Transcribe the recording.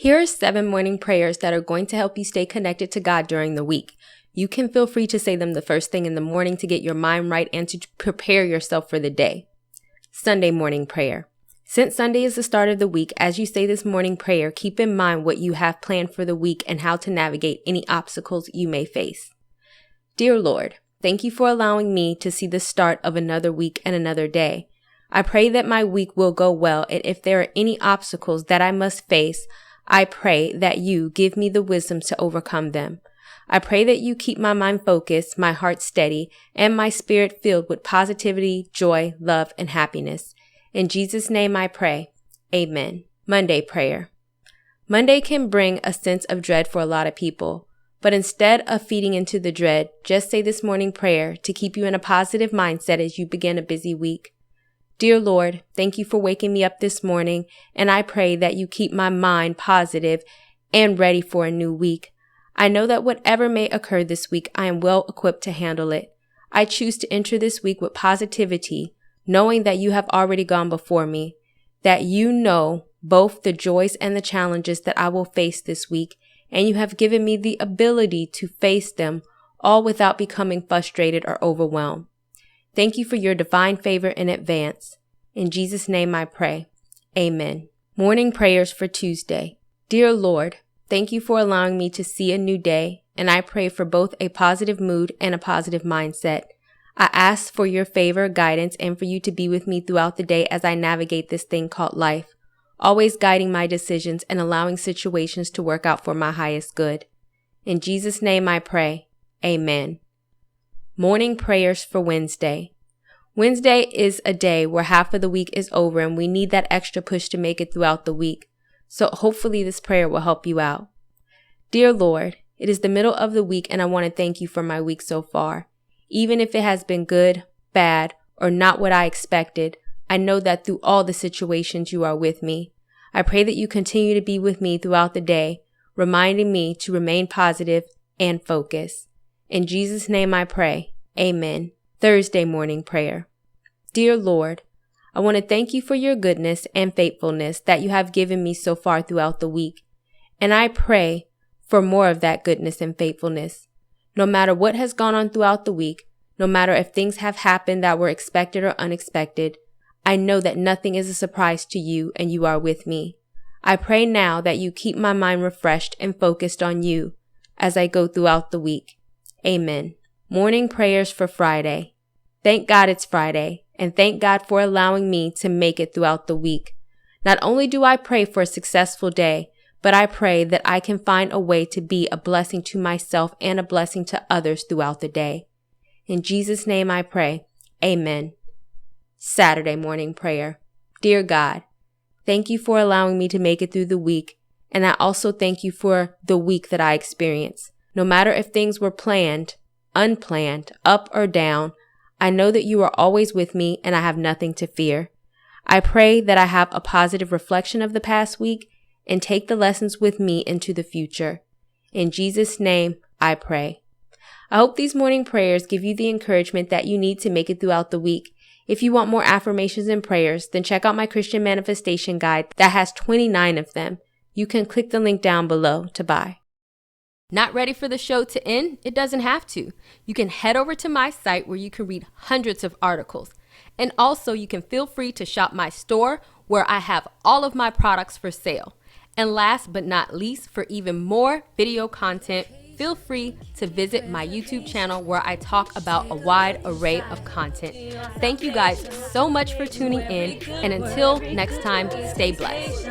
Here are 7 morning prayers that are going to help you stay connected to God during the week. You can feel free to say them the first thing in the morning to get your mind right and to prepare yourself for the day. Sunday morning prayer. Since Sunday is the start of the week, as you say this morning prayer, keep in mind what you have planned for the week and how to navigate any obstacles you may face. Dear Lord, thank you for allowing me to see the start of another week and another day. I pray that my week will go well, and if there are any obstacles that I must face, I pray that you give me the wisdom to overcome them. I pray that you keep my mind focused, my heart steady, and my spirit filled with positivity, joy, love, and happiness. In Jesus' name I pray. Amen. Monday prayer. Monday can bring a sense of dread for a lot of people, but instead of feeding into the dread, just say this morning prayer to keep you in a positive mindset as you begin a busy week. Dear Lord, thank you for waking me up this morning, and I pray that you keep my mind positive and ready for a new week. I know that whatever may occur this week, I am well equipped to handle it. I choose to enter this week with positivity, knowing that you have already gone before me, that you know both the joys and the challenges that I will face this week, and you have given me the ability to face them all without becoming frustrated or overwhelmed. Thank you for your divine favor in advance. In Jesus' name I pray. Amen. Morning prayers for Tuesday. Dear Lord, thank you for allowing me to see a new day, and I pray for both a positive mood and a positive mindset. I ask for your favor, guidance, and for you to be with me throughout the day as I navigate this thing called life, always guiding my decisions and allowing situations to work out for my highest good. In Jesus' name I pray. Amen. Morning prayers for Wednesday. Wednesday is a day where half of the week is over and we need that extra push to make it throughout the week. So hopefully this prayer will help you out. Dear Lord, it is the middle of the week and I want to thank you for my week so far. Even if it has been good, bad, or not what I expected, I know that through all the situations you are with me. I pray that you continue to be with me throughout the day, reminding me to remain positive and focused. In Jesus' name I pray. Amen. Thursday morning prayer. Dear Lord, I want to thank you for your goodness and faithfulness that you have given me so far throughout the week. And I pray for more of that goodness and faithfulness. No matter what has gone on throughout the week, no matter if things have happened that were expected or unexpected, I know that nothing is a surprise to you and you are with me. I pray now that you keep my mind refreshed and focused on you as I go throughout the week. Amen. Morning prayers for Friday. Thank God it's Friday, and thank God for allowing me to make it throughout the week. Not only do I pray for a successful day, but I pray that I can find a way to be a blessing to myself and a blessing to others throughout the day. In Jesus' name I pray. Amen. Saturday morning prayer. Dear God, thank you for allowing me to make it through the week, and I also thank you for the week that I experienced. No matter if things were planned, unplanned, up or down, I know that you are always with me and I have nothing to fear. I pray that I have a positive reflection of the past week and take the lessons with me into the future. In Jesus' name, I pray. I hope these morning prayers give you the encouragement that you need to make it throughout the week. If you want more affirmations and prayers, then check out my Christian Manifestation Guide that has 29 of them. You can click the link down below to buy. Not ready for the show to end? It doesn't have to. You can head over to my site where you can read hundreds of articles. And also you can feel free to shop my store where I have all of my products for sale. And last but not least, for even more video content, feel free to visit my YouTube channel where I talk about a wide array of content. Thank you guys so much for tuning in, and until next time, stay blessed.